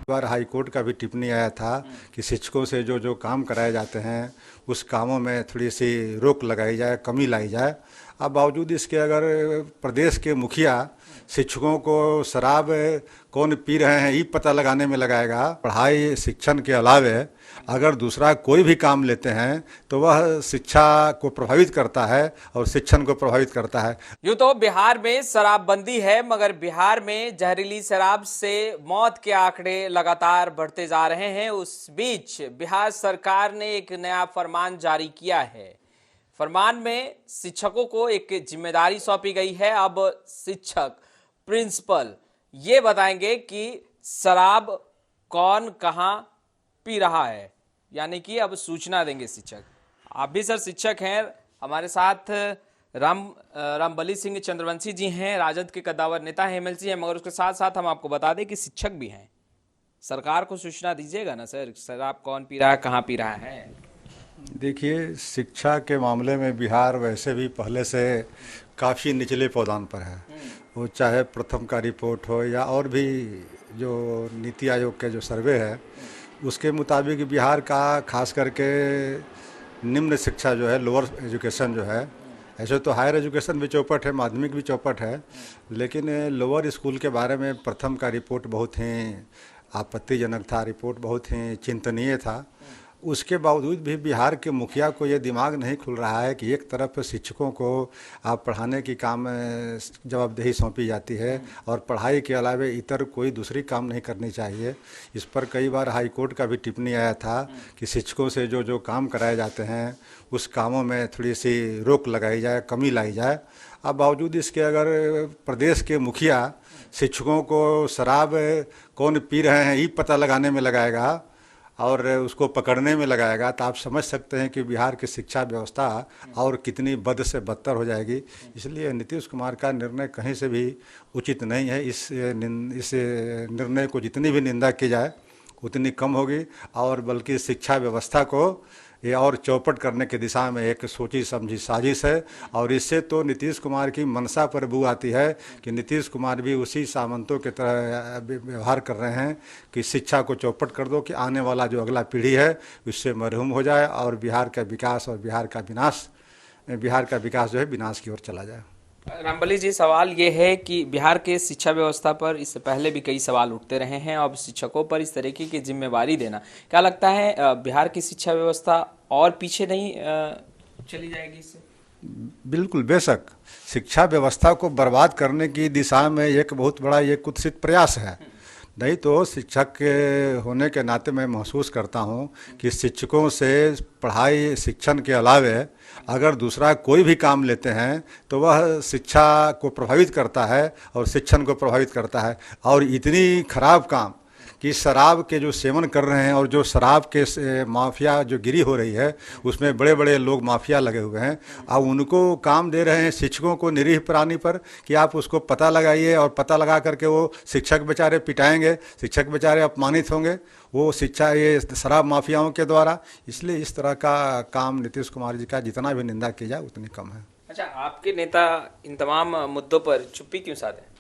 बार high court का भी टिप्पणी आया था कि शिक्षकों से जो जो काम कराए जाते हैं उस कामों में थोड़ी सी रोक लगाई जाए, कमी लाई जाए। अब बावजूद इसके अगर प्रदेश के मुखिया शिक्षकों को शराब कौन पी रहे हैं ये पता लगाने में लगाएगा, पढ़ाई शिक्षण के अलावे अगर दूसरा कोई भी काम लेते हैं तो वह शिक्षा को प्रभावित करता है और शिक्षण को प्रभावित करता है। यूं तो बिहार में शराबबंदी है, मगर बिहार में जहरीली शराब से मौत के आंकड़े लगातार बढ़ते जा रहे हैं। उस बीच बिहार सरकार ने एक नया फरमान जारी किया है। फरमान में शिक्षकों को एक जिम्मेदारी सौंपी गई है। अब शिक्षक, प्रिंसिपल ये बताएंगे कि शराब कौन कहां पी रहा है, यानी कि अब सूचना देंगे शिक्षक। आप भी सर शिक्षक हैं, हमारे साथ रामबली सिंह चंद्रवंशी जी हैं, राजद के कद्दावर नेता हैं, एमएलसी हैं, मगर उसके साथ साथ हम आपको बता दें कि शिक्षक भी हैं। सरकार को सूचना दीजिएगा ना सर, शराब कौन पी रहा है, कहाँ पी रहा है। देखिए, शिक्षा के मामले में बिहार वैसे भी पहले से काफ़ी निचले पौधान पर है। वो चाहे प्रथम का रिपोर्ट हो या और भी जो नीति आयोग के जो सर्वे है उसके मुताबिक बिहार का खास करके निम्न शिक्षा जो है, लोअर एजुकेशन जो है, ऐसे तो हायर एजुकेशन भी चौपट है, माध्यमिक भी चौपट है, लेकिन लोअर स्कूल के बारे में प्रथम का रिपोर्ट बहुत ही आपत्तिजनक था, रिपोर्ट बहुत ही चिंतनीय था। उसके बावजूद भी बिहार के मुखिया को ये दिमाग नहीं खुल रहा है कि एक तरफ शिक्षकों को आप पढ़ाने की काम जवाबदेही सौंपी जाती है और पढ़ाई के अलावा इतर कोई दूसरी काम नहीं करनी चाहिए। इस पर कई बार हाई कोर्ट का भी टिप्पणी आया था कि शिक्षकों से जो जो काम कराए जाते हैं उस कामों में थोड़ी सी रोक लगाई जाए, कमी लाई जाए। अब बावजूद इसके अगर प्रदेश के मुखिया शिक्षकों को शराब कौन पी रहे हैं ये पता लगाने में लगाएगा और उसको पकड़ने में लगाएगा, तो आप समझ सकते हैं कि बिहार की शिक्षा व्यवस्था और कितनी बद से बदतर हो जाएगी। इसलिए नीतीश कुमार का निर्णय कहीं से भी उचित नहीं है। इस निर्णय को जितनी भी निंदा की जाए उतनी कम होगी, और बल्कि शिक्षा व्यवस्था को ये और चौपट करने की दिशा में एक सोची समझी साजिश है। और इससे तो नीतीश कुमार की मनसा पर बू आती है कि नीतीश कुमार भी उसी सामंतों की तरह व्यवहार कर रहे हैं कि शिक्षा को चौपट कर दो कि आने वाला जो अगला पीढ़ी है उससे मरहूम हो जाए और बिहार का विकास और बिहार का विकास जो है विनाश की ओर चला जाए। रामबली जी, सवाल ये है कि बिहार के शिक्षा व्यवस्था पर इससे पहले भी कई सवाल उठते रहे हैं। अब शिक्षकों पर इस तरीके की जिम्मेवारी देना, क्या लगता है बिहार की शिक्षा व्यवस्था और पीछे नहीं चली जाएगी इससे? बिल्कुल, बेशक शिक्षा व्यवस्था को बर्बाद करने की दिशा में एक बहुत बड़ा ये कुत्सित प्रयास है। नहीं तो शिक्षक के होने के नाते मैं महसूस करता हूँ कि शिक्षकों से पढ़ाई शिक्षण के अलावे अगर दूसरा कोई भी काम लेते हैं तो वह शिक्षा को प्रभावित करता है और शिक्षण को प्रभावित करता है। और इतनी खराब काम कि शराब के जो सेवन कर रहे हैं और जो शराब के माफिया जो गिरी हो रही है उसमें बड़े बड़े लोग माफिया लगे हुए हैं। अब उनको काम दे रहे हैं शिक्षकों को निरीह प्राणी पर कि आप उसको पता लगाइए, और पता लगा करके वो शिक्षक बेचारे पिटाएंगे, शिक्षक बेचारे अपमानित होंगे वो शिक्षा ये शराब माफियाओं के द्वारा। इसलिए इस तरह का काम नीतीश कुमार जी का जितना भी निंदा की जाए उतनी कम है। अच्छा, आपके नेता इन तमाम मुद्दों पर चुप्पी क्यों साधे?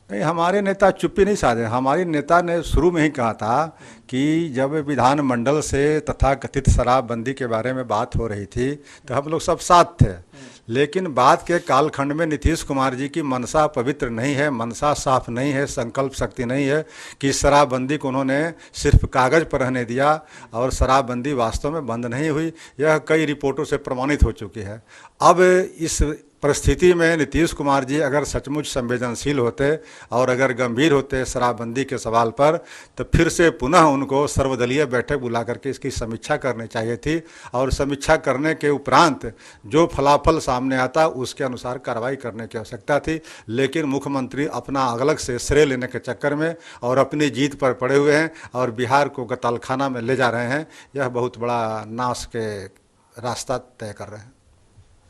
नहीं, हमारे नेता चुप्पी नहीं साधे। हमारे नेता ने शुरू में ही कहा था कि जब विधानमंडल से तथाकथित शराबबंदी के बारे में बात हो रही थी तो हम लोग सब साथ थे, लेकिन बाद के कालखंड में नीतीश कुमार जी की मनसा पवित्र नहीं है, मनसा साफ नहीं है, संकल्प शक्ति नहीं है कि शराबबंदी को उन्होंने सिर्फ कागज़ पर रहने दिया और शराबबंदी वास्तव में बंद नहीं हुई। यह कई रिपोर्टों से प्रमाणित हो चुकी है। अब इस परिस्थिति में नीतीश कुमार जी अगर सचमुच संवेदनशील होते और अगर गंभीर होते शराबबंदी के सवाल पर, तो फिर से पुनः उनको सर्वदलीय बैठक बुला करके इसकी समीक्षा करनी चाहिए थी, और समीक्षा करने के उपरांत जो फलाफल सामने आता उसके अनुसार कार्रवाई करने की आवश्यकता थी। लेकिन मुख्यमंत्री अपना अलग से श्रेय लेने के चक्कर में और अपनी जीत पर पड़े हुए हैं और बिहार को कत्लखाना में ले जा रहे हैं। यह बहुत बड़ा नाश के रास्ता तय कर रहे हैं।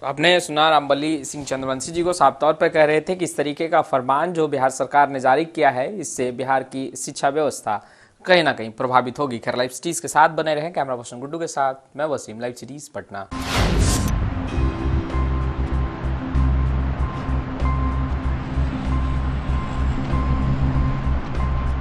तो आपने सुना, रामबली सिंह चंद्रवंशी जी को साफ तौर पर कह रहे थे कि इस तरीके का फरमान जो बिहार सरकार ने जारी किया है इससे बिहार की शिक्षा व्यवस्था कहीं ना कहीं प्रभावित होगी। खैर, लाइव सिटीज के साथ बने रहें। कैमरा पर्सन गुड्डू के साथ मैं वसीम, लाइव सिटीज पटना।